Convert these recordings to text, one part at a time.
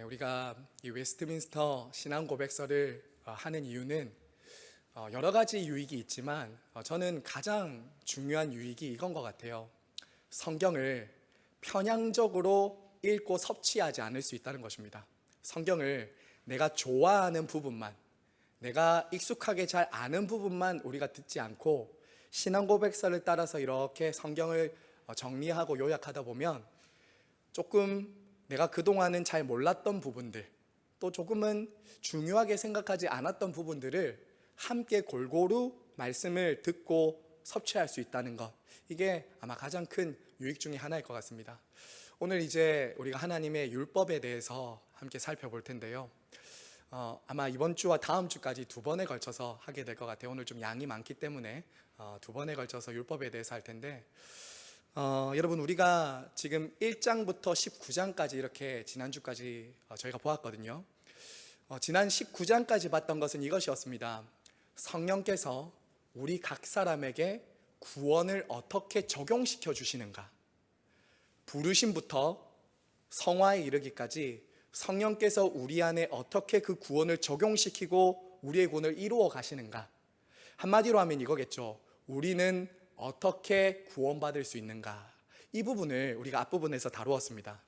우리가 이 웨스트민스터 신앙 고백서를 하는 이유는 여러 가지 유익이 있지만 저는 가장 중요한 유익이 이건 것 같아요. 성경을 편향적으로 읽고 섭취하지 않을 수 있다는 것입니다. 성경을 내가 좋아하는 부분만, 내가 익숙하게 잘 아는 부분만 우리가 듣지 않고 신앙 고백서를 따라서 이렇게 성경을 정리하고 요약하다 보면 조금 내가 그동안은 잘 몰랐던 부분들, 또 조금은 중요하게 생각하지 않았던 부분들을 함께 골고루 말씀을 듣고 섭취할 수 있다는 것, 이게 아마 가장 큰 유익 중에 하나일 것 같습니다. 오늘 이제 우리가 하나님의 율법에 대해서 함께 살펴볼 텐데요. 아마 이번 주와 다음 주까지 두 번에 걸쳐서 하게 될 것 같아요. 오늘 좀 양이 많기 때문에 두 번에 걸쳐서 율법에 대해서 할 텐데, 여러분, 우리가 지금 1장부터 19장까지 이렇게 지난주까지 저희가 보았거든요. 지난 19장까지 봤던 것은 이것이었습니다. 성령께서 우리 각 사람에게 구원을 어떻게 적용시켜 주시는가, 부르심부터 성화에 이르기까지 성령께서 우리 안에 어떻게 그 구원을 적용시키고 우리의 구원을 이루어 가시는가. 한마디로 하면 이거겠죠. 우리는 어떻게 구원받을 수 있는가, 이 부분을 우리가 앞부분에서 다루었습니다.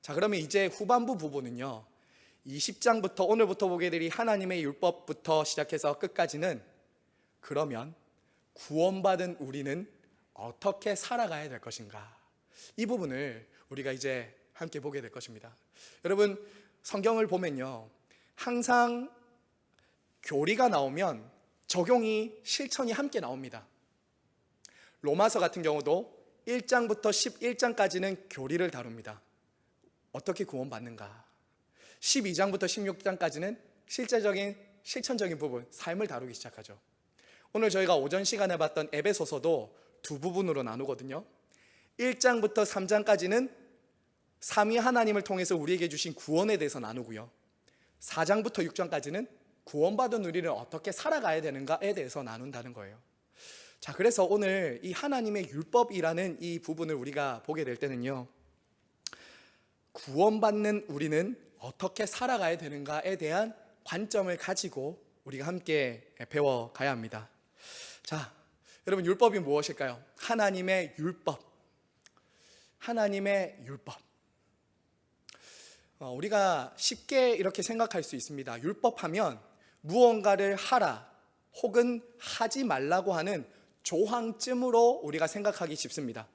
자, 그러면 이제 후반부 부분은요, 20장부터 오늘부터 보게 될 이 하나님의 율법부터 시작해서 끝까지는, 그러면 구원받은 우리는 어떻게 살아가야 될 것인가, 이 부분을 우리가 이제 함께 보게 될 것입니다. 여러분, 성경을 보면요, 항상 교리가 나오면 적용이, 실천이 함께 나옵니다. 로마서 같은 경우도 1장부터 11장까지는 교리를 다룹니다. 어떻게 구원받는가. 12장부터 16장까지는 실제적인, 실천적인 부분, 삶을 다루기 시작하죠. 오늘 저희가 오전 시간에 봤던 에베소서도 두 부분으로 나누거든요. 1장부터 3장까지는 삼위 하나님을 통해서 우리에게 주신 구원에 대해서 나누고요, 4장부터 6장까지는 구원받은 우리는 어떻게 살아가야 되는가에 대해서 나눈다는 거예요. 자, 그래서 오늘 이 하나님의 율법이라는 이 부분을 우리가 보게 될 때는요, 구원받는 우리는 어떻게 살아가야 되는가에 대한 관점을 가지고 우리가 함께 배워가야 합니다. 자, 여러분, 율법이 무엇일까요? 하나님의 율법. 하나님의 율법. 우리가 쉽게 이렇게 생각할 수 있습니다. 율법하면 무언가를 하라 혹은 하지 말라고 하는 조항쯤으로 우리가 생각하기 쉽습니다.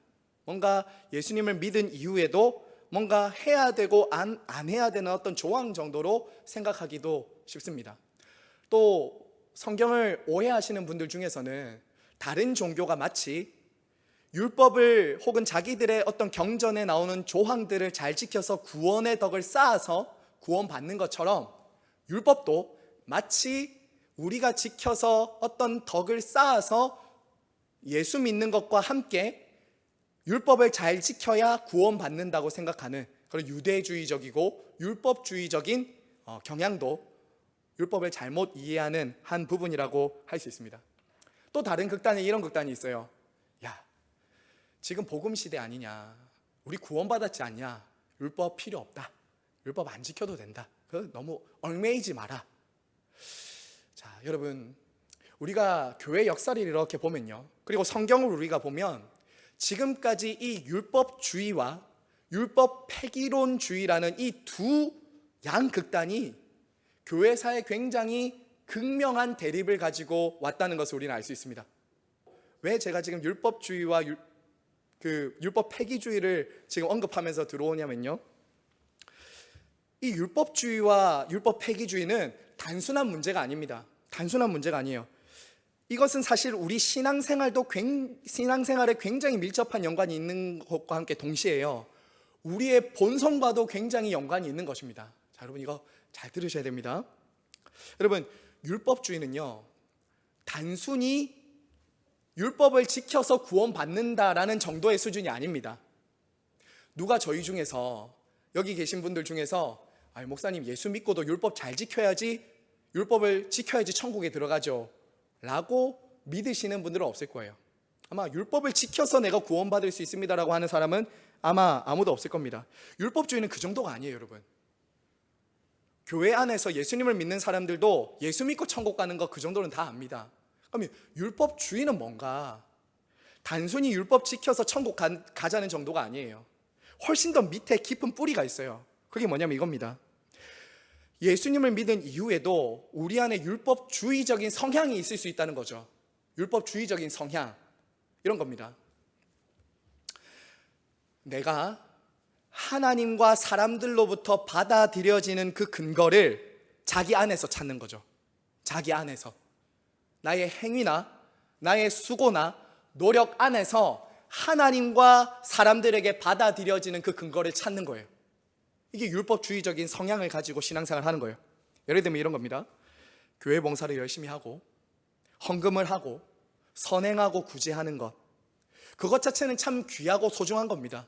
뭔가 예수님을 믿은 이후에도 뭔가 해야 되고 안 해야 되는 어떤 조항 정도로 생각하기도 쉽습니다. 또 성경을 오해하시는 분들 중에서는 다른 종교가 마치 율법을 혹은 자기들의 어떤 경전에 나오는 조항들을 잘 지켜서 구원의 덕을 쌓아서 구원받는 것처럼, 율법도 마치 우리가 지켜서 어떤 덕을 쌓아서 예수 믿는 것과 함께 율법을 잘 지켜야 구원받는다고 생각하는 그런 유대주의적이고 율법주의적인 경향도 율법을 잘못 이해하는 한 부분이라고 할 수 있습니다. 또 다른 극단에 이런 극단이 있어요. 야, 지금 복음 시대 아니냐, 우리 구원받았지 않냐, 율법 필요 없다, 율법 안 지켜도 된다, 너무 얽매이지 마라. 자, 여러분, 우리가 교회 역사를 이렇게 보면요, 그리고 성경을 우리가 보면 지금까지 이 율법주의와 율법 폐기론주의라는 이 두 양극단이 교회사에 굉장히 극명한 대립을 가지고 왔다는 것을 우리는 알 수 있습니다. 왜 제가 지금 율법주의와 율법 폐기주의를 지금 언급하면서 들어오냐면요, 이 율법주의와 율법 폐기주의는 단순한 문제가 아닙니다. 단순한 문제가 아니에요. 이것은 사실 우리 신앙생활에 굉장히 밀접한 연관이 있는 것과 함께 동시에요, 우리의 본성과도 굉장히 연관이 있는 것입니다. 자, 여러분, 이거 잘 들으셔야 됩니다. 여러분, 율법주의는요, 단순히 율법을 지켜서 구원받는다라는 정도의 수준이 아닙니다. 누가 저희 중에서, 여기 계신 분들 중에서 목사님, 예수 믿고도 율법 잘 지켜야지, 율법을 지켜야지 천국에 들어가죠 라고 믿으시는 분들은 없을 거예요. 아마 율법을 지켜서 내가 구원받을 수 있습니다라고 하는 사람은 아마 아무도 없을 겁니다. 율법주의는 그 정도가 아니에요, 여러분. 교회 안에서 예수님을 믿는 사람들도 예수 믿고 천국 가는 거 그 정도는 다 압니다. 그럼 율법주의는 뭔가? 단순히 율법 지켜서 천국 가자는 정도가 아니에요. 훨씬 더 밑에 깊은 뿌리가 있어요. 그게 뭐냐면 이겁니다. 예수님을 믿은 이후에도 우리 안에 율법주의적인 성향이 있을 수 있다는 거죠. 율법주의적인 성향, 이런 겁니다. 내가 하나님과 사람들로부터 받아들여지는 그 근거를 자기 안에서 찾는 거죠. 자기 안에서. 나의 행위나 나의 수고나 노력 안에서 하나님과 사람들에게 받아들여지는 그 근거를 찾는 거예요. 이게 율법주의적인 성향을 가지고 신앙생활을 하는 거예요. 예를 들면 이런 겁니다. 교회 봉사를 열심히 하고 헌금을 하고 선행하고 구제하는 것, 그것 자체는 참 귀하고 소중한 겁니다.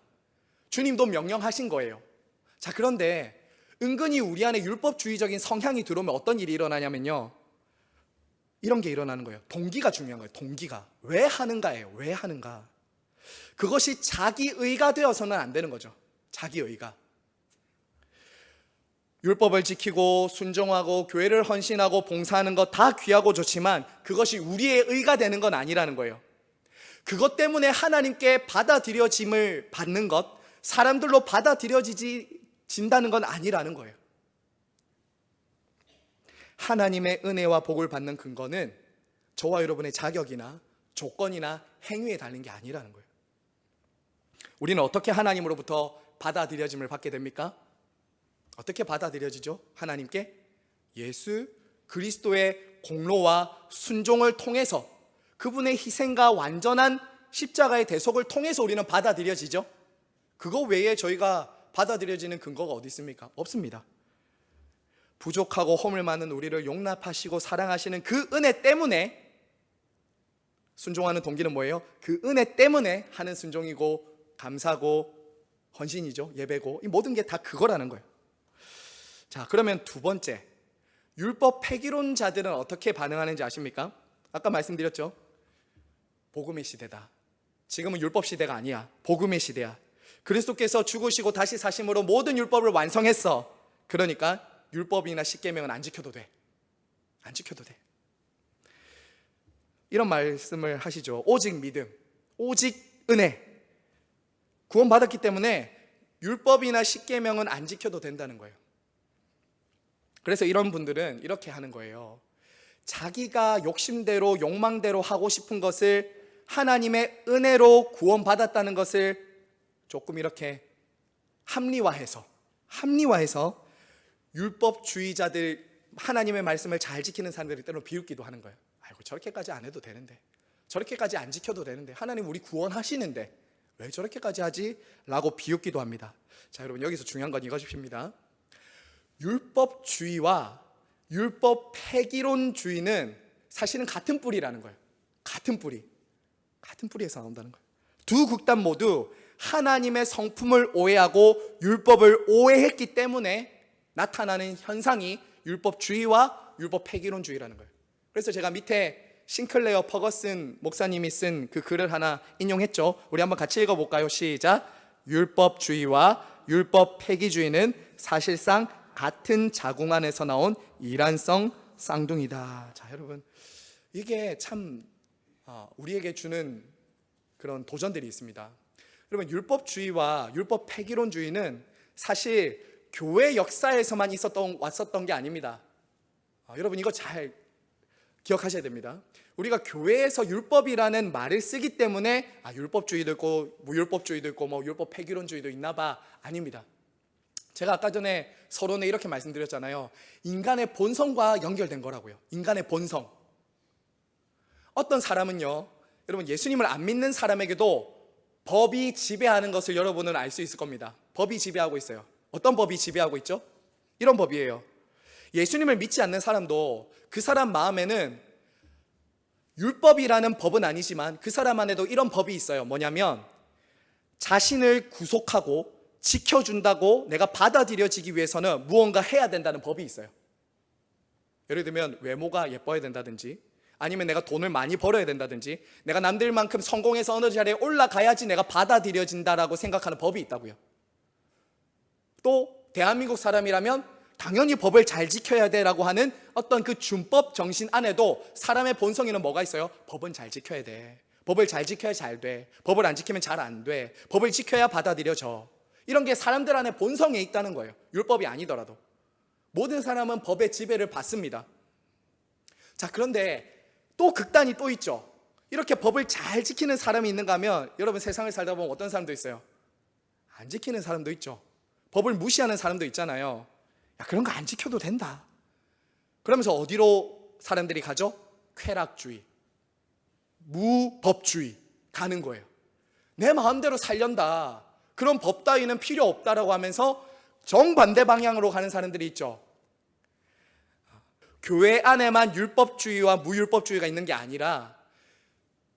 주님도 명령하신 거예요. 자, 그런데 은근히 우리 안에 율법주의적인 성향이 들어오면 어떤 일이 일어나냐면요, 이런 게 일어나는 거예요. 동기가 중요한 거예요. 동기가. 왜 하는가예요. 왜 하는가. 그것이 자기의가 되어서는 안 되는 거죠. 자기의가. 율법을 지키고 순종하고 교회를 헌신하고 봉사하는 것 다 귀하고 좋지만 그것이 우리의 의가 되는 건 아니라는 거예요. 그것 때문에 하나님께 받아들여짐을 받는 것, 사람들로 받아들여진다는 건 아니라는 거예요. 하나님의 은혜와 복을 받는 근거는 저와 여러분의 자격이나 조건이나 행위에 달린 게 아니라는 거예요. 우리는 어떻게 하나님으로부터 받아들여짐을 받게 됩니까? 어떻게 받아들여지죠? 하나님께 예수 그리스도의 공로와 순종을 통해서, 그분의 희생과 완전한 십자가의 대속을 통해서 우리는 받아들여지죠. 그거 외에 저희가 받아들여지는 근거가 어디 있습니까? 없습니다. 부족하고 허물 많은 우리를 용납하시고 사랑하시는 그 은혜 때문에 순종하는 동기는 뭐예요? 그 은혜 때문에 하는 순종이고 감사고 헌신이죠. 예배고, 이 모든 게 다 그거라는 거예요. 자, 그러면 두 번째, 율법 폐기론자들은 어떻게 반응하는지 아십니까? 아까 말씀드렸죠. 복음의 시대다. 지금은 율법 시대가 아니야. 복음의 시대야. 그리스도께서 죽으시고 다시 사심으로 모든 율법을 완성했어. 그러니까 율법이나 십계명은 안 지켜도 돼. 안 지켜도 돼. 이런 말씀을 하시죠. 오직 믿음, 오직 은혜. 구원받았기 때문에 율법이나 십계명은 안 지켜도 된다는 거예요. 그래서 이런 분들은 이렇게 하는 거예요. 자기가 욕심대로 욕망대로 하고 싶은 것을 하나님의 은혜로 구원받았다는 것을 조금 이렇게 합리화해서 율법주의자들, 하나님의 말씀을 잘 지키는 사람들이 때로 비웃기도 하는 거예요. 아이고, 저렇게까지 안 해도 되는데, 저렇게까지 안 지켜도 되는데, 하나님 우리 구원하시는데 왜 저렇게까지 하지? 라고 비웃기도 합니다. 자, 여러분, 여기서 중요한 건 이것입니다. 율법주의와 율법 폐기론주의는 사실은 같은 뿌리라는 거예요. 같은 뿌리에서 나온다는 거예요. 두 극단 모두 하나님의 성품을 오해하고 율법을 오해했기 때문에 나타나는 현상이 율법주의와 율법 폐기론주의라는 거예요. 그래서 제가 밑에 싱클레어 퍼거슨 목사님이 쓴 그 글을 하나 인용했죠. 우리 한번 같이 읽어볼까요? 시작. 율법주의와 율법 폐기주의는 사실상 같은 자궁 안에서 나온 이란성 쌍둥이다. 자, 여러분, 이게 참 우리에게 주는 그런 도전들이 있습니다. 여러분, 율법주의와 율법 폐기론주의는 사실 교회 역사에서만 왔었던 게 아닙니다. 여러분, 이거 잘 기억하셔야 됩니다. 우리가 교회에서 율법이라는 말을 쓰기 때문에 율법주의도 있고 무율법주의도 있고 뭐 율법 폐기론주의도 있나 봐. 아닙니다. 제가 아까 전에 서론에 이렇게 말씀드렸잖아요. 인간의 본성과 연결된 거라고요. 인간의 본성. 어떤 사람은요, 여러분, 예수님을 안 믿는 사람에게도 법이 지배하는 것을 여러분은 알 수 있을 겁니다. 법이 지배하고 있어요. 어떤 법이 지배하고 있죠? 이런 법이에요. 예수님을 믿지 않는 사람도 그 사람 마음에는 율법이라는 법은 아니지만 그 사람 안에도 이런 법이 있어요. 뭐냐면 자신을 구속하고 지켜준다고 내가 받아들여지기 위해서는 무언가 해야 된다는 법이 있어요. 예를 들면 외모가 예뻐야 된다든지, 아니면 내가 돈을 많이 벌어야 된다든지, 내가 남들만큼 성공해서 어느 자리에 올라가야지 내가 받아들여진다라고 생각하는 법이 있다고요. 또 대한민국 사람이라면 당연히 법을 잘 지켜야 돼라고 하는 어떤 그 준법 정신 안에도 사람의 본성에는 뭐가 있어요? 법은 잘 지켜야 돼. 법을 잘 지켜야 잘 돼. 법을 안 지키면 잘 안 돼. 법을 지켜야 받아들여져. 이런 게 사람들 안에 본성에 있다는 거예요. 율법이 아니더라도. 모든 사람은 법의 지배를 받습니다. 자, 그런데 또 극단이 또 있죠. 이렇게 법을 잘 지키는 사람이 있는가 하면 여러분 세상을 살다 보면 어떤 사람도 있어요. 안 지키는 사람도 있죠. 법을 무시하는 사람도 있잖아요. 야, 그런 거 안 지켜도 된다. 그러면서 어디로 사람들이 가죠? 쾌락주의, 무법주의 가는 거예요. 내 마음대로 살련다. 그런 법 따위는 필요 없다라고 하면서 정반대 방향으로 가는 사람들이 있죠. 교회 안에만 율법주의와 무율법주의가 있는 게 아니라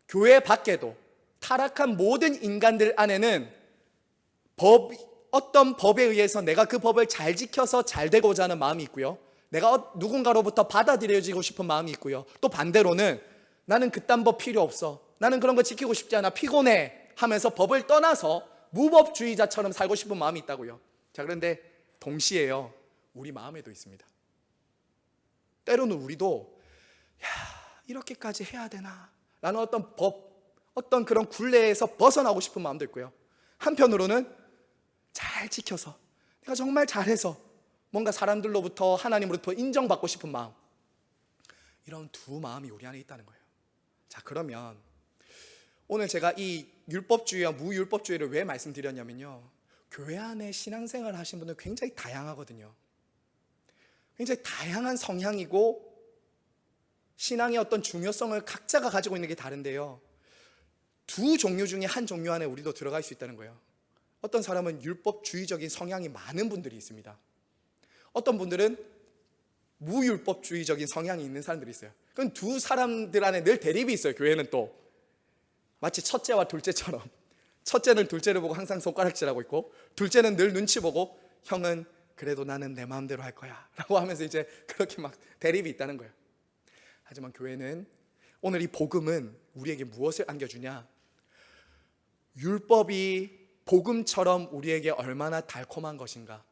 교회 밖에도 타락한 모든 인간들 안에는 어떤 법에 의해서 내가 그 법을 잘 지켜서 잘 되고자 하는 마음이 있고요. 내가 누군가로부터 받아들여지고 싶은 마음이 있고요. 또 반대로는 나는 그딴 법 필요 없어. 나는 그런 거 지키고 싶지 않아. 피곤해. 하면서 법을 떠나서 무법주의자처럼 살고 싶은 마음이 있다고요. 자, 그런데 동시에요. 우리 마음에도 있습니다. 때로는 우리도 이렇게까지 해야 되나? 라는 어떤 어떤 그런 굴레에서 벗어나고 싶은 마음도 있고요. 한편으로는 잘 지켜서 내가 정말 잘해서 뭔가 사람들로부터 하나님으로부터 인정받고 싶은 마음, 이런 두 마음이 우리 안에 있다는 거예요. 자, 그러면 오늘 제가 이 율법주의와 무율법주의를 왜 말씀드렸냐면요, 교회 안에 신앙생활을 하신 분들 굉장히 다양하거든요. 굉장히 다양한 성향이고 신앙의 어떤 중요성을 각자가 가지고 있는 게 다른데요, 두 종류 중에 한 종류 안에 우리도 들어갈 수 있다는 거예요. 어떤 사람은 율법주의적인 성향이 많은 분들이 있습니다. 어떤 분들은 무율법주의적인 성향이 있는 사람들이 있어요. 그럼 두 사람들 안에 늘 대립이 있어요. 교회는 또 마치 첫째와 둘째처럼, 첫째는 둘째를 보고 항상 손가락질하고 있고, 둘째는 늘 눈치 보고 형은 그래도 나는 내 마음대로 할 거야 라고 하면서 이제 그렇게 막 대립이 있다는 거예요. 하지만 교회는, 오늘 이 복음은 우리에게 무엇을 안겨주냐? 율법이 복음처럼 우리에게 얼마나 달콤한 것인가.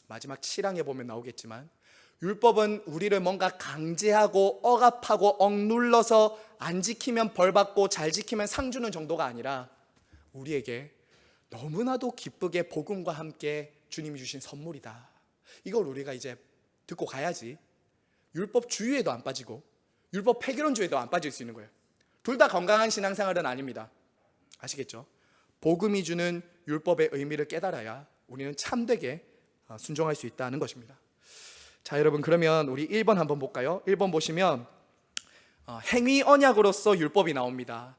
마지막 7항에 보면 나오겠지만, 율법은 우리를 뭔가 강제하고 억압하고 억눌러서 안 지키면 벌받고 잘 지키면 상 주는 정도가 아니라 우리에게 너무나도 기쁘게 복음과 함께 주님이 주신 선물이다. 이걸 우리가 이제 듣고 가야지 율법주의에도 안 빠지고 율법 폐기론주의에도 안 빠질 수 있는 거예요. 둘 다 건강한 신앙생활은 아닙니다. 아시겠죠? 복음이 주는 율법의 의미를 깨달아야 우리는 참되게 순종할 수 있다는 것입니다. 자, 여러분, 그러면 우리 1번 한번 볼까요? 1번 보시면 행위 언약으로서 율법이 나옵니다.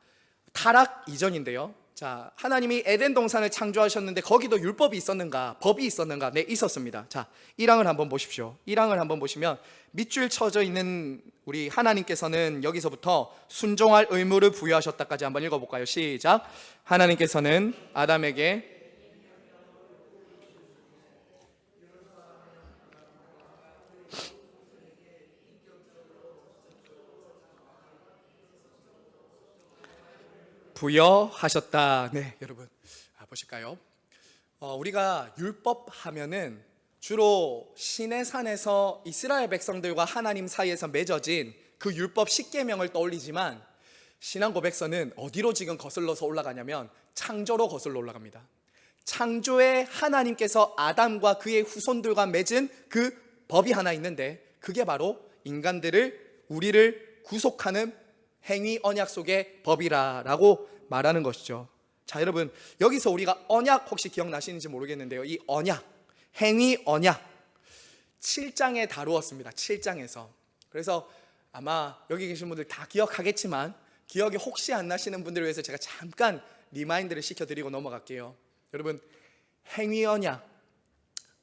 타락 이전인데요. 자, 하나님이 에덴 동산을 창조하셨는데 거기도 율법이 있었는가? 법이 있었는가? 네, 있었습니다. 자, 1항을 한번 보십시오. 1항을 한번 보시면 밑줄 쳐져 있는 우리 하나님께서는 여기서부터 순종할 의무를 부여하셨다까지 한번 읽어볼까요? 시작. 하나님께서는 아담에게 부여하셨다. 네, 여러분 보실까요? 우리가 율법 하면은 주로 시내산에서 이스라엘 백성들과 하나님 사이에서 맺어진 그 율법 10계명을 떠올리지만, 신앙 고백서는 어디로 지금 거슬러서 올라가냐면 창조로 거슬러 올라갑니다. 창조에 하나님께서 아담과 그의 후손들과 맺은 그 법이 하나 있는데, 그게 바로 인간들을, 우리를 구속하는 행위 언약 속의 법이라고 말하는 것이죠. 자, 여러분, 여기서 우리가 언약 혹시 기억나시는지 모르겠는데요, 이 언약, 행위 언약 7장에 다루었습니다. 7장에서. 그래서 아마 여기 계신 분들 다 기억하겠지만 기억이 혹시 안 나시는 분들을 위해서 제가 잠깐 리마인드를 시켜드리고 넘어갈게요. 여러분, 행위 언약,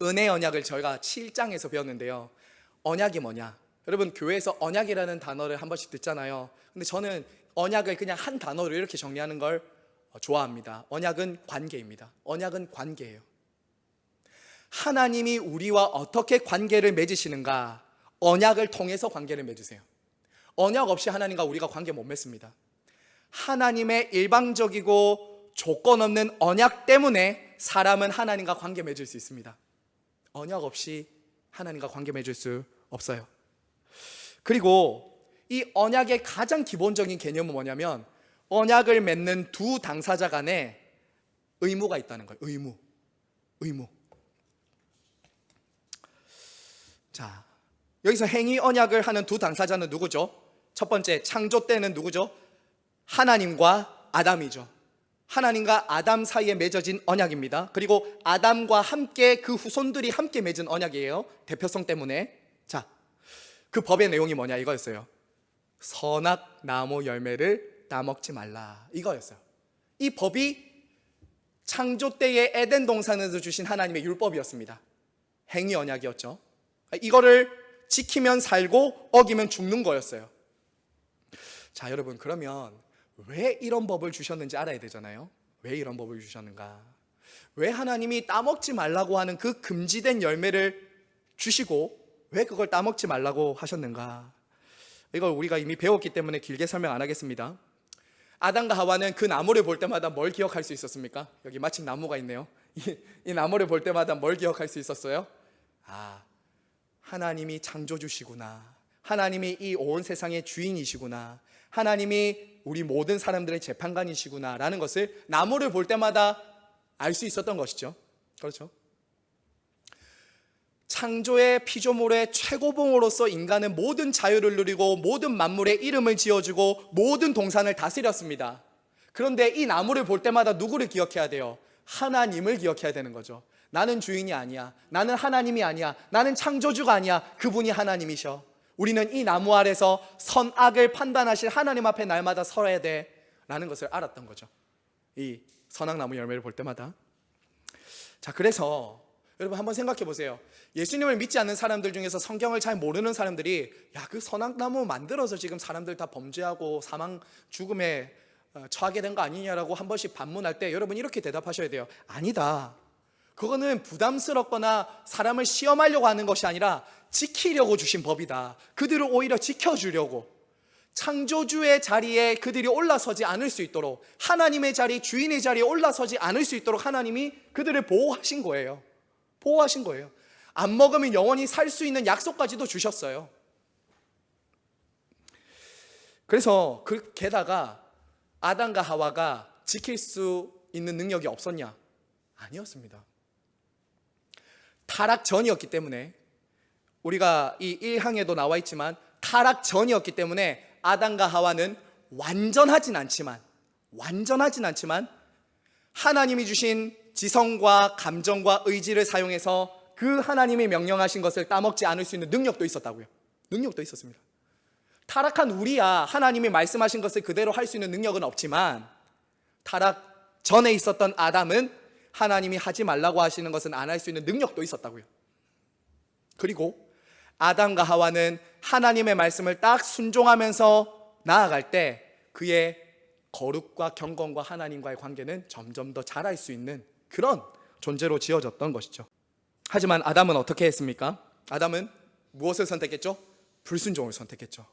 은혜 언약을 저희가 7장에서 배웠는데요, 언약이 뭐냐? 여러분, 교회에서 언약이라는 단어를 한 번씩 듣잖아요. 근데 저는 언약을 그냥 한 단어로 이렇게 정리하는 걸 좋아합니다. 언약은 관계입니다. 언약은 관계예요. 하나님이 우리와 어떻게 관계를 맺으시는가? 언약을 통해서 관계를 맺으세요. 언약 없이 하나님과 우리가 관계 못 맺습니다. 하나님의 일방적이고 조건 없는 언약 때문에 사람은 하나님과 관계 맺을 수 있습니다. 언약 없이 하나님과 관계 맺을 수 없어요. 그리고 이 언약의 가장 기본적인 개념은 뭐냐면 언약을 맺는 두 당사자 간에 의무가 있다는 거예요. 의무. 자, 여기서 행위 언약을 하는 두 당사자는 누구죠? 첫 번째, 창조 때는 누구죠? 하나님과 아담이죠. 하나님과 아담 사이에 맺어진 언약입니다. 그리고 아담과 함께 그 후손들이 함께 맺은 언약이에요. 대표성 때문에. 자, 그 법의 내용이 뭐냐 이거였어요. 선악 나무 열매를 따먹지 말라 이거였어요. 이 법이 창조 때의 에덴 동산에서 주신 하나님의 율법이었습니다. 행위 언약이었죠. 이거를 지키면 살고 어기면 죽는 거였어요. 자, 여러분, 그러면 왜 이런 법을 주셨는지 알아야 되잖아요. 왜 이런 법을 주셨는가? 왜 하나님이 따먹지 말라고 하는 그 금지된 열매를 주시고 왜 그걸 따먹지 말라고 하셨는가? 이걸 우리가 이미 배웠기 때문에 길게 설명 안 하겠습니다. 아담과 하와는 그 나무를 볼 때마다 뭘 기억할 수 있었습니까? 여기 마침 나무가 있네요. 이 나무를 볼 때마다 뭘 기억할 수 있었어요? 하나님이 창조주시구나. 하나님이 이 온 세상의 주인이시구나. 하나님이 우리 모든 사람들의 재판관이시구나 라는 것을 나무를 볼 때마다 알 수 있었던 것이죠. 그렇죠? 창조의 피조물의 최고봉으로서 인간은 모든 자유를 누리고 모든 만물의 이름을 지어주고 모든 동산을 다스렸습니다. 그런데 이 나무를 볼 때마다 누구를 기억해야 돼요? 하나님을 기억해야 되는 거죠. 나는 주인이 아니야. 나는 하나님이 아니야. 나는 창조주가 아니야. 그분이 하나님이셔. 우리는 이 나무 아래서 선악을 판단하실 하나님 앞에 날마다 서야 돼 라는 것을 알았던 거죠. 이 선악나무 열매를 볼 때마다. 자, 그래서 여러분 한번 생각해 보세요. 예수님을 믿지 않는 사람들 중에서 성경을 잘 모르는 사람들이 그 선악나무 만들어서 지금 사람들 다 범죄하고 사망 죽음에 처하게 된 거 아니냐라고 한 번씩 반문할 때 여러분 이렇게 대답하셔야 돼요. 아니다. 그거는 부담스럽거나 사람을 시험하려고 하는 것이 아니라 지키려고 주신 법이다. 그들을 오히려 지켜주려고, 창조주의 자리에 그들이 올라서지 않을 수 있도록, 하나님의 자리, 주인의 자리에 올라서지 않을 수 있도록 하나님이 그들을 보호하신 거예요. 보호하신 거예요. 안 먹으면 영원히 살 수 있는 약속까지도 주셨어요. 그래서 게다가 아담과 하와가 지킬 수 있는 능력이 없었냐? 아니었습니다. 타락 전이었기 때문에, 우리가 이 1항에도 나와 있지만 타락 전이었기 때문에 아담과 하와는 완전하진 않지만 하나님이 주신 지성과 감정과 의지를 사용해서 그 하나님이 명령하신 것을 따먹지 않을 수 있는 능력도 있었다고요. 능력도 있었습니다. 타락한 우리야 하나님이 말씀하신 것을 그대로 할 수 있는 능력은 없지만, 타락 전에 있었던 아담은 하나님이 하지 말라고 하시는 것은 안 할 수 있는 능력도 있었다고요. 그리고 아담과 하와는 하나님의 말씀을 딱 순종하면서 나아갈 때 그의 거룩과 경건과 하나님과의 관계는 점점 더 자랄 수 있는 그런 존재로 지어졌던 것이죠. 하지만 아담은 어떻게 했습니까? 아담은 무엇을 선택했죠? 불순종을 선택했죠.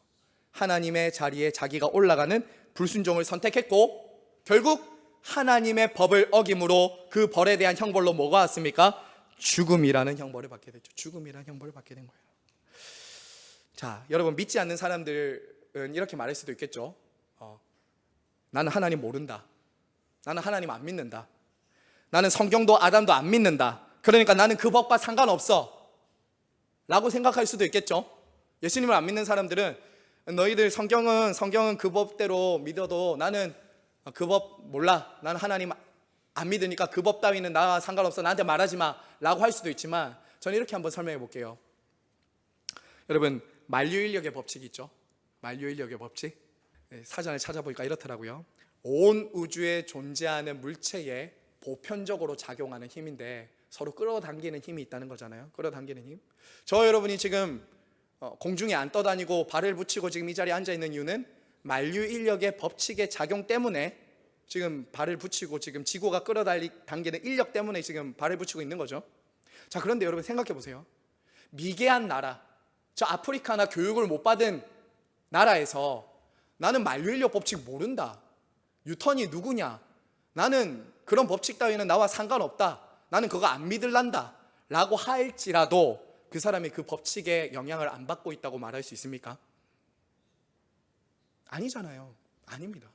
하나님의 자리에 자기가 올라가는 불순종을 선택했고, 결국 하나님의 법을 어김으로 그 벌에 대한 형벌로 뭐가 왔습니까? 죽음이라는 형벌을 받게 됐죠. 죽음이라는 형벌을 받게 된 거예요. 자, 여러분, 믿지 않는 사람들은 이렇게 말할 수도 있겠죠. 나는 하나님 모른다. 나는 하나님 안 믿는다. 나는 성경도 아담도 안 믿는다. 그러니까 나는 그 법과 상관없어 라고 생각할 수도 있겠죠. 예수님을 안 믿는 사람들은 너희들 성경은 그 법대로 믿어도 나는 그 법 몰라. 나는 하나님 안 믿으니까 그 법 따위는 나와 상관없어. 나한테 말하지 마 라고 할 수도 있지만, 저는 이렇게 한번 설명해 볼게요. 여러분, 만유인력의 법칙이 있죠. 만유인력의 법칙. 사전에 찾아보니까 이렇더라고요. 온 우주에 존재하는 물체에 보편적으로 작용하는 힘인데 서로 끌어당기는 힘이 있다는 거잖아요. 끌어당기는 힘. 저 여러분이 지금 공중에 안 떠다니고 발을 붙이고 지금 이 자리에 앉아 있는 이유는 만유인력의 법칙의 작용 때문에 지금 발을 붙이고 지금 지구가 끌어당기는 인력 때문에 지금 발을 붙이고 있는 거죠. 자, 그런데 여러분 생각해 보세요. 미개한 나라, 저 아프리카나 교육을 못 받은 나라에서 나는 만유인력 법칙 모른다. 뉴턴이 누구냐? 나는 그런 법칙 따위는 나와 상관없다. 나는 그거 안 믿을란다 라고 할지라도 그 사람이 그 법칙에 영향을 안 받고 있다고 말할 수 있습니까? 아니잖아요. 아닙니다.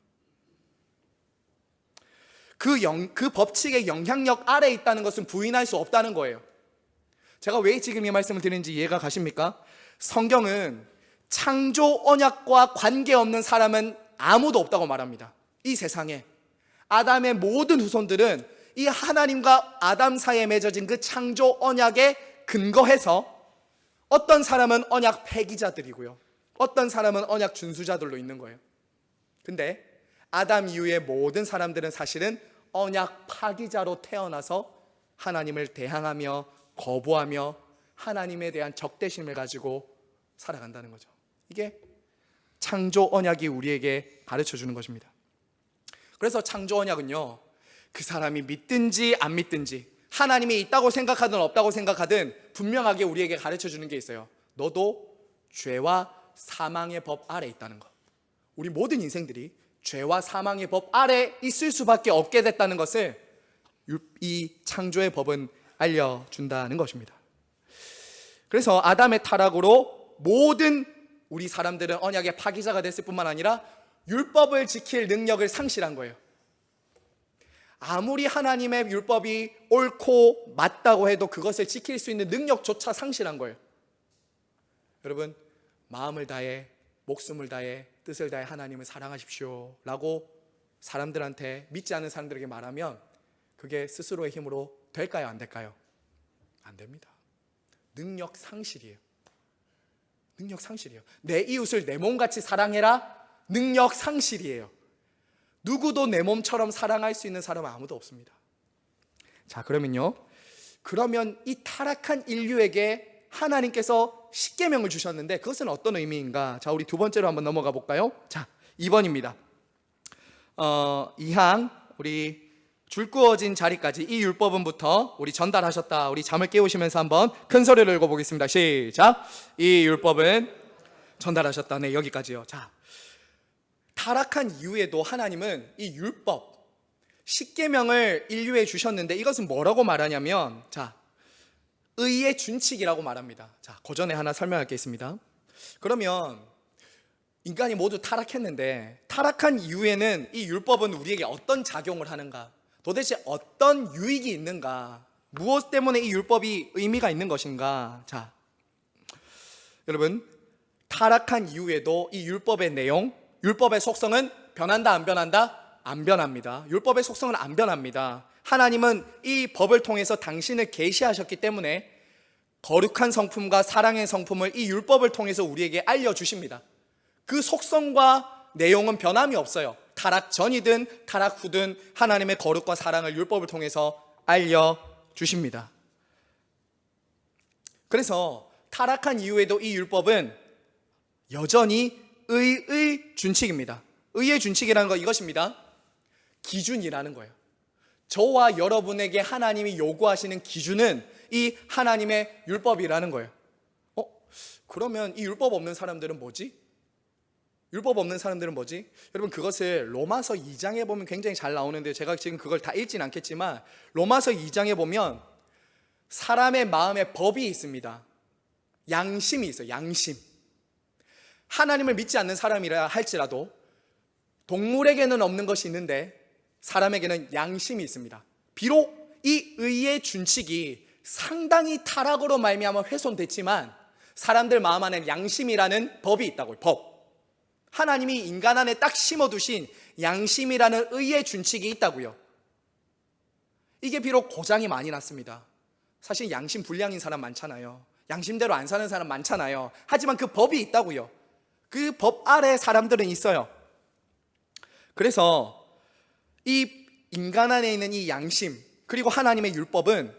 그 법칙의 영향력 아래에 있다는 것은 부인할 수 없다는 거예요. 제가 왜 지금 이 말씀을 드리는지 이해가 가십니까? 성경은 창조 언약과 관계없는 사람은 아무도 없다고 말합니다. 이 세상에 아담의 모든 후손들은 이 하나님과 아담 사이에 맺어진 그 창조 언약에 근거해서 어떤 사람은 언약 폐기자들이고요, 어떤 사람은 언약 준수자들로 있는 거예요. 근데 아담 이후의 모든 사람들은 사실은 언약 파기자로 태어나서 하나님을 대항하며 거부하며 하나님에 대한 적대심을 가지고 살아간다는 거죠. 이게 창조 언약이 우리에게 가르쳐 주는 것입니다. 그래서 창조 언약은요, 그 사람이 믿든지 안 믿든지, 하나님이 있다고 생각하든 없다고 생각하든 분명하게 우리에게 가르쳐 주는 게 있어요. 너도 죄와 사망의 법 아래 있다는 것. 우리 모든 인생들이 죄와 사망의 법 아래 있을 수밖에 없게 됐다는 것을 이 창조의 법은 알려준다는 것입니다. 그래서 아담의 타락으로 모든 우리 사람들은 언약의 파기자가 됐을 뿐만 아니라 율법을 지킬 능력을 상실한 거예요. 아무리 하나님의 율법이 옳고 맞다고 해도 그것을 지킬 수 있는 능력조차 상실한 거예요. 여러분, 마음을 다해, 목숨을 다해, 뜻을 다해 하나님을 사랑하십시오 라고 사람들한테, 믿지 않는 사람들에게 말하면 그게 스스로의 힘으로 될까요? 안 될까요? 안 됩니다. 능력 상실이에요. 능력 상실이에요. 내 이웃을 내 몸같이 사랑해라? 능력 상실이에요. 누구도 내 몸처럼 사랑할 수 있는 사람은 아무도 없습니다. 자, 그러면 이 타락한 인류에게 하나님께서 십계명을 주셨는데 그것은 어떤 의미인가? 자, 우리 두 번째로 한번 넘어가 볼까요? 자, 2번입니다. 이항 우리 줄 그어진 자리까지 이 율법은부터 우리 전달하셨다. 우리 잠을 깨우시면서 한번 큰 소리로 읽어보겠습니다. 시작. 이 율법은 전달하셨다. 네, 여기까지요. 자, 타락한 이후에도 하나님은 이 율법, 십계명을 인류에 주셨는데 이것은 뭐라고 말하냐면, 자, 의의 준칙이라고 말합니다. 자, 그 전에 하나 설명할 게 있습니다. 그러면 인간이 모두 타락했는데 타락한 이후에는 이 율법은 우리에게 어떤 작용을 하는가? 도대체 어떤 유익이 있는가? 무엇 때문에 이 율법이 의미가 있는 것인가? 자, 여러분, 타락한 이후에도 이 율법의 내용, 율법의 속성은 변한다, 안 변한다? 안 변합니다. 율법의 속성은 안 변합니다. 하나님은 이 법을 통해서 당신을 계시하셨기 때문에 거룩한 성품과 사랑의 성품을 이 율법을 통해서 우리에게 알려주십니다. 그 속성과 내용은 변함이 없어요. 타락 전이든 타락 후든 하나님의 거룩과 사랑을 율법을 통해서 알려주십니다. 그래서 타락한 이후에도 이 율법은 여전히 의의 준칙입니다. 의의 준칙이라는 거 이것입니다. 기준이라는 거예요. 저와 여러분에게 하나님이 요구하시는 기준은 이 하나님의 율법이라는 거예요. 그러면 이 율법 없는 사람들은 뭐지? 율법 없는 사람들은 뭐지? 여러분, 그것을 로마서 2장에 보면 굉장히 잘 나오는데 제가 지금 그걸 다 읽진 않겠지만 로마서 2장에 보면 사람의 마음에 법이 있습니다. 양심이 있어요. 양심. 하나님을 믿지 않는 사람이라 할지라도 동물에게는 없는 것이 있는데 사람에게는 양심이 있습니다. 비록 이 의의 준칙이 상당히 타락으로 말미암아 훼손됐지만 사람들 마음 안에 양심이라는 법이 있다고요. 법. 하나님이 인간 안에 딱 심어두신 양심이라는 의의 준칙이 있다고요. 이게 비록 고장이 많이 났습니다. 사실 양심 불량인 사람 많잖아요. 양심대로 안 사는 사람 많잖아요. 하지만 그 법이 있다고요. 그 법 아래 사람들은 있어요. 그래서 이 인간 안에 있는 이 양심 그리고 하나님의 율법은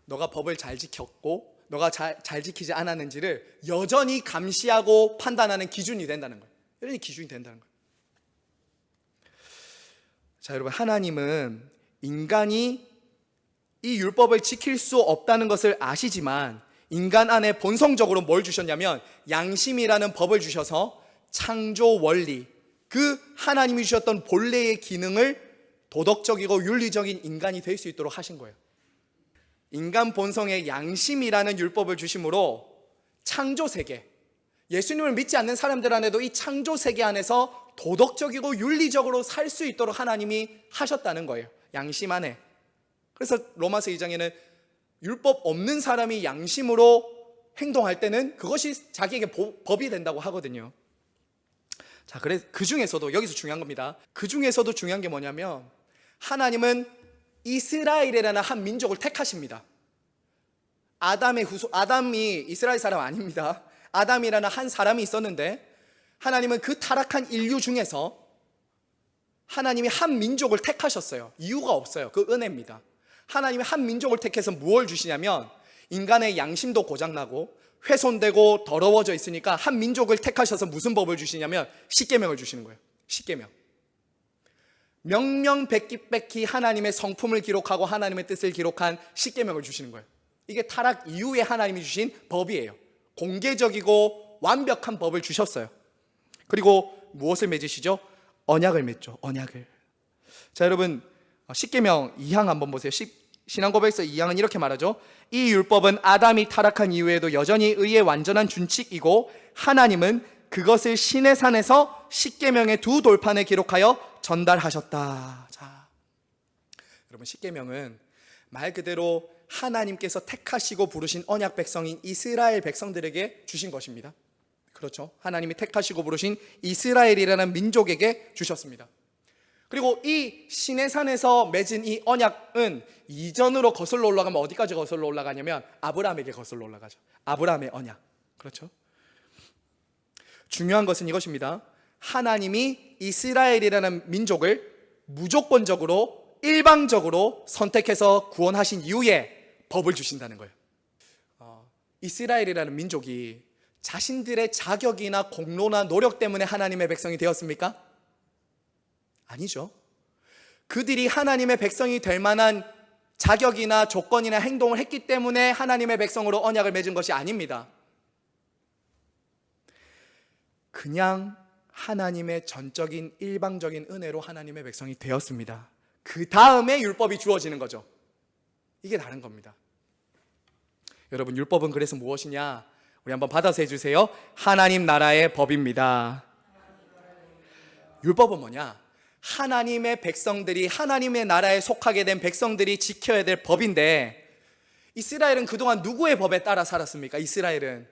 너가 법을 잘 지켰고 너가 잘 지키지 않았는지를 여전히 감시하고 판단하는 기준이 된다는 거예요. 여전히 기준이 된다는 거예요. 자, 여러분, 하나님은 인간이 이 율법을 지킬 수 없다는 것을 아시지만 인간 안에 본성적으로 뭘 주셨냐면 양심이라는 법을 주셔서 창조 원리, 그 하나님이 주셨던 본래의 기능을 도덕적이고 윤리적인 인간이 될 수 있도록 하신 거예요. 인간 본성의 양심이라는 율법을 주심으로 창조 세계, 예수님을 믿지 않는 사람들 안에도 이 창조 세계 안에서 도덕적이고 윤리적으로 살 수 있도록 하나님이 하셨다는 거예요. 양심 안에. 그래서 로마서 2장에는 율법 없는 사람이 양심으로 행동할 때는 그것이 자기에게 법이 된다고 하거든요. 자, 그래서 그 중에서도, 여기서 중요한 겁니다. 그 중에서도 중요한 게 뭐냐면 하나님은 이스라엘이라는 한 민족을 택하십니다. 아담이 이스라엘 사람 아닙니다. 아담이라는 한 사람이 있었는데 하나님은 그 타락한 인류 중에서 하나님이 한 민족을 택하셨어요. 이유가 없어요. 그 은혜입니다. 하나님이 한 민족을 택해서 무엇을 주시냐면 인간의 양심도 고장나고 훼손되고 더러워져 있으니까 한 민족을 택하셔서 무슨 법을 주시냐면 십계명을 주시는 거예요. 십계명. 명명백기백기 하나님의 성품을 기록하고 하나님의 뜻을 기록한 십계명을 주시는 거예요. 이게 타락 이후에 하나님이 주신 법이에요. 공개적이고 완벽한 법을 주셨어요. 그리고 무엇을 맺으시죠? 언약을 맺죠. 언약을. 자, 여러분 십계명 2항 한번 보세요. 신앙고백서 2항은 이렇게 말하죠. 이 율법은 아담이 타락한 이후에도 여전히 의의 완전한 준칙이고 하나님은 그것을 시내 산에서 십계명의 두 돌판에 기록하여 전달하셨다. 자, 여러분 십계명은 말 그대로 하나님께서 택하시고 부르신 언약 백성인 이스라엘 백성들에게 주신 것입니다. 그렇죠. 하나님이 택하시고 부르신 이스라엘이라는 민족에게 주셨습니다. 그리고 이 시내산에서 맺은 이 언약은 이전으로 거슬러 올라가면 어디까지 거슬러 올라가냐면 아브라함에게 거슬러 올라가죠. 아브라함의 언약. 그렇죠. 중요한 것은 이것입니다. 하나님이 이스라엘이라는 민족을 무조건적으로 일방적으로 선택해서 구원하신 이후에 법을 주신다는 거예요. 이스라엘이라는 민족이 자신들의 자격이나 공로나 노력 때문에 하나님의 백성이 되었습니까? 아니죠. 그들이 하나님의 백성이 될 만한 자격이나 조건이나 행동을 했기 때문에 하나님의 백성으로 언약을 맺은 것이 아닙니다. 그냥 하나님의 전적인 일방적인 은혜로 하나님의 백성이 되었습니다. 그 다음에 율법이 주어지는 거죠. 이게 다른 겁니다. 여러분 율법은 그래서 무엇이냐? 우리 한번 받아서 해주세요. 하나님 나라의 법입니다. 율법은 뭐냐? 하나님의 백성들이 하나님의 나라에 속하게 된 백성들이 지켜야 될 법인데 이스라엘은 그동안 누구의 법에 따라 살았습니까? 이스라엘은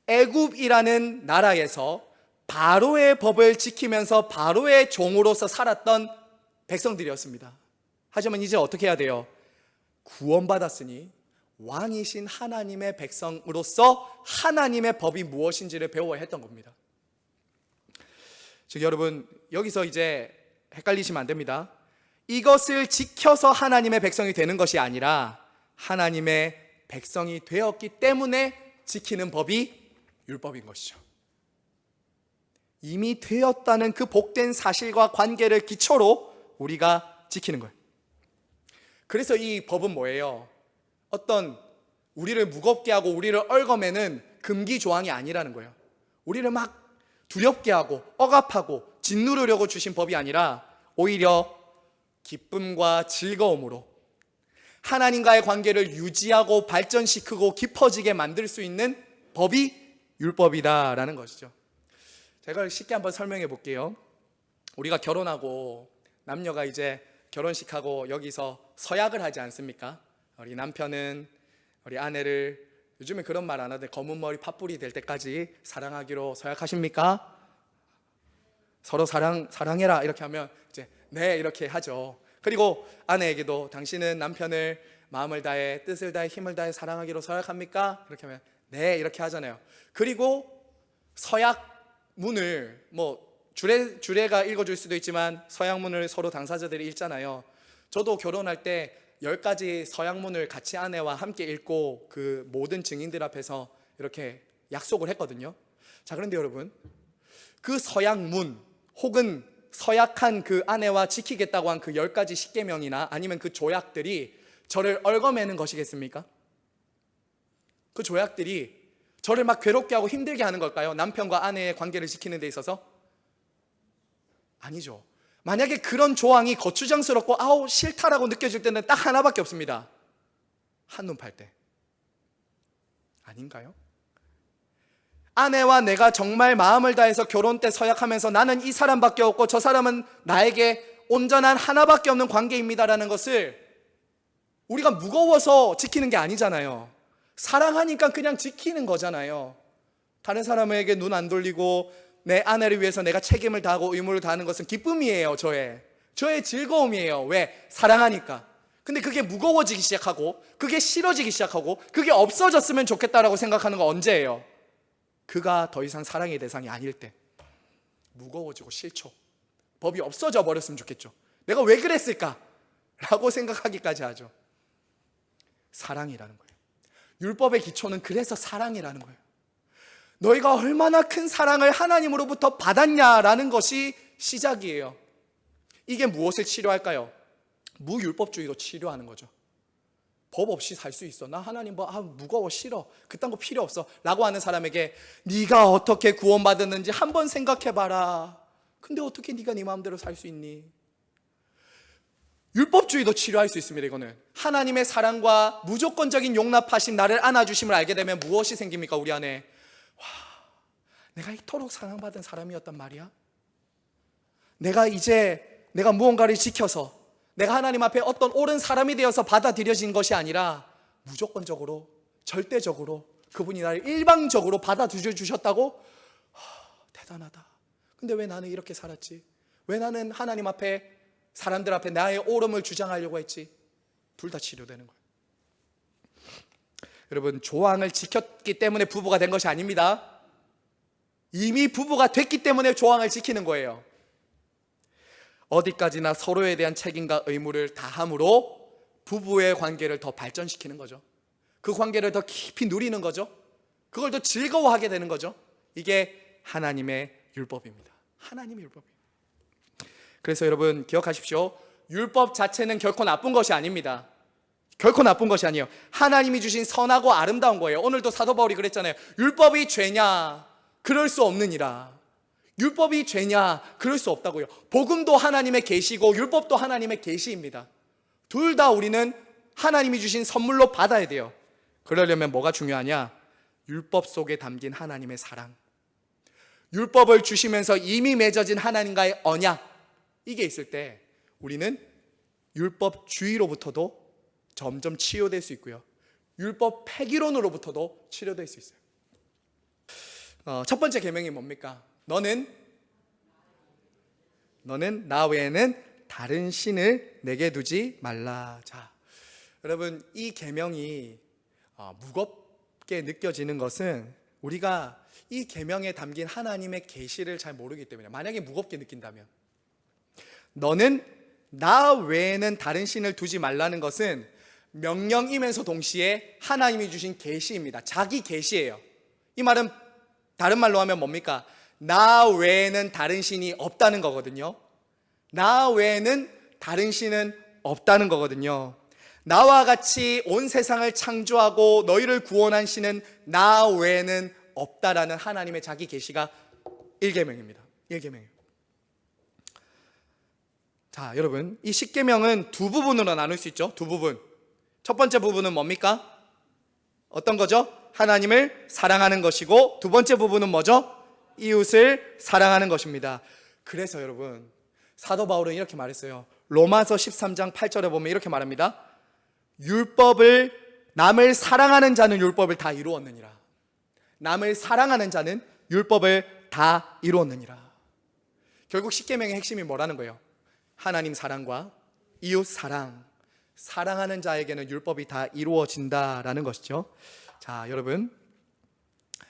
애굽이라는 나라에서 바로의 법을 지키면서 바로의 종으로서 살았던 백성들이었습니다. 하지만 이제 어떻게 해야 돼요? 구원받았으니 왕이신 하나님의 백성으로서 하나님의 법이 무엇인지를 배워야 했던 겁니다. 즉 여러분 여기서 이제 헷갈리시면 안 됩니다. 이것을 지켜서 하나님의 백성이 되는 것이 아니라 하나님의 백성이 되었기 때문에 지키는 법이 율법인 것이죠. 이미 되었다는 그 복된 사실과 관계를 기초로 우리가 지키는 거예요. 그래서 이 법은 뭐예요? 어떤 우리를 무겁게 하고 우리를 얽어매는 금기 조항이 아니라는 거예요. 우리를 막 두렵게 하고 억압하고 짓누르려고 주신 법이 아니라 오히려 기쁨과 즐거움으로 하나님과의 관계를 유지하고 발전시키고 깊어지게 만들 수 있는 법이 율법이다라는 것이죠. 제가 쉽게 한번 설명해 볼게요. 우리가 결혼하고 남녀가 이제 결혼식하고 여기서 서약을 하지 않습니까? 우리 남편은 우리 아내를 요즘에 그런 말 안 하는데 검은 머리 팥불이 될 때까지 사랑하기로 서약하십니까? 서로 사랑해라 이렇게 하면 이제 네 이렇게 하죠. 그리고 아내에게도 당신은 남편을 마음을 다해 뜻을 다해 힘을 다해 사랑하기로 서약합니까? 이렇게 하면 네 이렇게 하잖아요. 그리고 서약문을 주례가 읽어줄 수도 있지만 서약문을 서로 당사자들이 읽잖아요. 저도 결혼할 때 10가지 서약문을 같이 아내와 함께 읽고 그 모든 증인들 앞에서 이렇게 약속을 했거든요. 자, 그런데 여러분 그 서약문 혹은 서약한 그 아내와 지키겠다고 한 그 10가지 십계명이나 아니면 그 조약들이 저를 얽어매는 것이겠습니까? 그 조약들이 저를 막 괴롭게 하고 힘들게 하는 걸까요? 남편과 아내의 관계를 지키는 데 있어서? 아니죠. 만약에 그런 조항이 거추장스럽고 아우 싫다라고 느껴질 때는 딱 하나밖에 없습니다. 한눈 팔 때. 아닌가요? 아내와 내가 정말 마음을 다해서 결혼 때 서약하면서 나는 이 사람밖에 없고 저 사람은 나에게 온전한 하나밖에 없는 관계입니다라는 것을 우리가 무거워서 지키는 게 아니잖아요. 사랑하니까 그냥 지키는 거잖아요. 다른 사람에게 눈 안 돌리고 내 아내를 위해서 내가 책임을 다하고 의무를 다하는 것은 기쁨이에요. 저의 즐거움이에요. 왜? 사랑하니까. 근데 그게 무거워지기 시작하고 그게 싫어지기 시작하고 그게 없어졌으면 좋겠다라고 생각하는 건 언제예요? 그가 더 이상 사랑의 대상이 아닐 때. 무거워지고 싫죠. 법이 없어져 버렸으면 좋겠죠. 내가 왜 그랬을까? 라고 생각하기까지 하죠. 사랑이라는 거예요. 율법의 기초는 그래서 사랑이라는 거예요. 너희가 얼마나 큰 사랑을 하나님으로부터 받았냐라는 것이 시작이에요. 이게 무엇을 치료할까요? 무율법주의로 치료하는 거죠. 법 없이 살 수 있어. 나 하나님 무거워 싫어. 그딴 거 필요 없어. 라고 하는 사람에게 네가 어떻게 구원받았는지 한번 생각해봐라. 근데 어떻게 네가 네 마음대로 살 수 있니? 율법주의도 치료할 수 있습니다. 이거는 하나님의 사랑과 무조건적인 용납하심, 나를 안아주심을 알게 되면 무엇이 생깁니까? 우리 안에 내가 이토록 사랑받은 사람이었단 말이야. 내가 무언가를 지켜서 내가 하나님 앞에 어떤 옳은 사람이 되어서 받아들여진 것이 아니라 무조건적으로, 절대적으로 그분이 나를 일방적으로 받아들여 주셨다고? 대단하다. 근데 왜 나는 이렇게 살았지? 왜 나는 하나님 앞에, 사람들 앞에 나의 옳음을 주장하려고 했지? 둘 다 치료되는 거예요. 여러분, 조항을 지켰기 때문에 부부가 된 것이 아닙니다. 이미 부부가 됐기 때문에 조항을 지키는 거예요. 어디까지나 서로에 대한 책임과 의무를 다함으로 부부의 관계를 더 발전시키는 거죠. 그 관계를 더 깊이 누리는 거죠. 그걸 더 즐거워하게 되는 거죠. 이게 하나님의 율법입니다. 하나님의 율법입니다. 그래서 여러분 기억하십시오. 율법 자체는 결코 나쁜 것이 아닙니다. 결코 나쁜 것이 아니에요. 하나님이 주신 선하고 아름다운 거예요. 오늘도 사도 바울이 그랬잖아요. 율법이 죄냐? 그럴 수 없느니라. 율법이 죄냐? 그럴 수 없다고요. 복음도 하나님의 계시고 율법도 하나님의 계시입니다. 둘 다 우리는 하나님이 주신 선물로 받아야 돼요. 그러려면 뭐가 중요하냐? 율법 속에 담긴 하나님의 사랑, 율법을 주시면서 이미 맺어진 하나님과의 언약, 이게 있을 때 우리는 율법주의로부터도 점점 치유될 수 있고요, 율법 폐기론으로부터도 치료될 수 있어요. 첫 번째 계명이 뭡니까? 너는 나 외에는 다른 신을 내게 두지 말라. 자, 여러분, 이 계명이 무겁게 느껴지는 것은 우리가 이 계명에 담긴 하나님의 계시를 잘 모르기 때문에. 만약에 무겁게 느낀다면, 너는 나 외에는 다른 신을 두지 말라는 것은 명령이면서 동시에 하나님이 주신 계시입니다. 자기 계시예요. 이 말은 다른 말로 하면 뭡니까? 나 외에는 다른 신이 없다는 거거든요. 나 외에는 다른 신은 없다는 거거든요. 나와 같이 온 세상을 창조하고 너희를 구원한 신은 나 외에는 없다라는 하나님의 자기 계시가 1계명입니다. 1계명이에요. 자, 여러분, 이 10계명은 두 부분으로 나눌 수 있죠. 두 부분. 첫 번째 부분은 뭡니까? 어떤 거죠? 하나님을 사랑하는 것이고, 두 번째 부분은 뭐죠? 이웃을 사랑하는 것입니다. 그래서 여러분, 사도 바울은 이렇게 말했어요. 로마서 13장 8절에 보면 이렇게 말합니다. 남을 사랑하는 자는 율법을 다 이루었느니라. 남을 사랑하는 자는 율법을 다 이루었느니라. 결국 10계명의 핵심이 뭐라는 거예요? 하나님 사랑과 이웃 사랑, 사랑하는 자에게는 율법이 다 이루어진다라는 것이죠. 자, 여러분,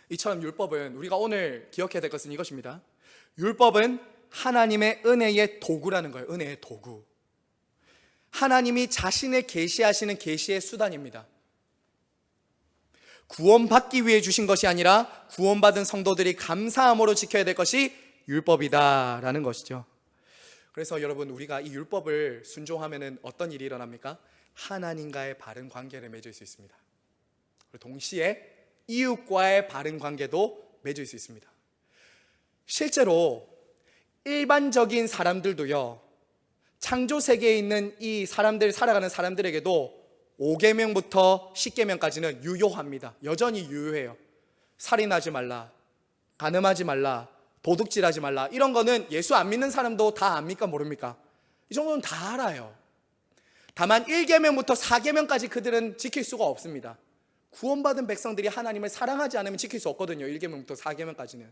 이처럼 율법은, 우리가 오늘 기억해야 될 것은 이것입니다. 율법은 하나님의 은혜의 도구라는 거예요. 은혜의 도구. 하나님이 자신을 계시하시는 계시의 수단입니다. 구원받기 위해 주신 것이 아니라 구원받은 성도들이 감사함으로 지켜야 될 것이 율법이다라는 것이죠. 그래서 여러분, 우리가 이 율법을 순종하면 어떤 일이 일어납니까? 하나님과의 바른 관계를 맺을 수 있습니다. 그리고 동시에 이웃과의 바른 관계도 맺을 수 있습니다. 실제로 일반적인 사람들도요, 창조 세계에 있는 이 사람들, 살아가는 사람들에게도 5계명부터 10계명까지는 유효합니다. 여전히 유효해요. 살인하지 말라, 간음하지 말라, 도둑질하지 말라, 이런 거는 예수 안 믿는 사람도 다 압니까 모릅니까? 이 정도는 다 알아요. 다만 1계명부터 4계명까지 그들은 지킬 수가 없습니다. 구원받은 백성들이 하나님을 사랑하지 않으면 지킬 수 없거든요. 1계명부터 4계명까지는.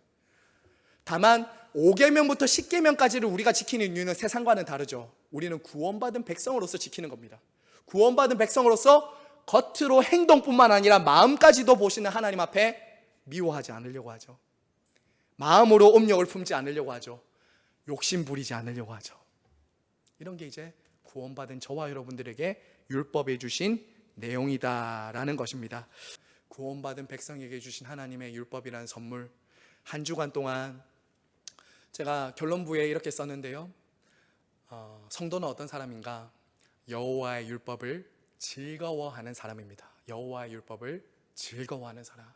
다만 5계명부터 10계명까지를 우리가 지키는 이유는 세상과는 다르죠. 우리는 구원받은 백성으로서 지키는 겁니다. 구원받은 백성으로서 겉으로 행동뿐만 아니라 마음까지도 보시는 하나님 앞에 미워하지 않으려고 하죠. 마음으로 음욕을 품지 않으려고 하죠. 욕심 부리지 않으려고 하죠. 이런 게 이제 구원받은 저와 여러분들에게 율법에 주신 내용이다라는 것입니다. 구원받은 백성에게 주신 하나님의 율법이라는 선물, 한 주간 동안 제가 결론부에 이렇게 썼는데요. 성도는 어떤 사람인가? 여호와의 율법을 즐거워하는 사람입니다. 여호와의 율법을 즐거워하는 사람.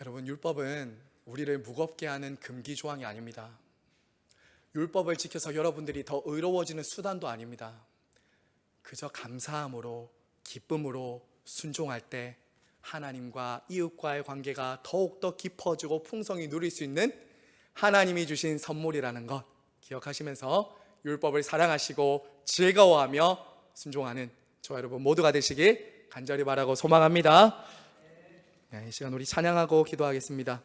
여러분, 율법은 우리를 무겁게 하는 금기 조항이 아닙니다. 율법을 지켜서 여러분들이 더 의로워지는 수단도 아닙니다. 그저 감사함으로, 기쁨으로 순종할 때 하나님과 이웃과의 관계가 더욱더 깊어지고 풍성히 누릴 수 있는 하나님이 주신 선물이라는 것 기억하시면서 율법을 사랑하시고 즐거워하며 순종하는 저와 여러분 모두가 되시길 간절히 바라고 소망합니다. 이 시간 우리 찬양하고 기도하겠습니다.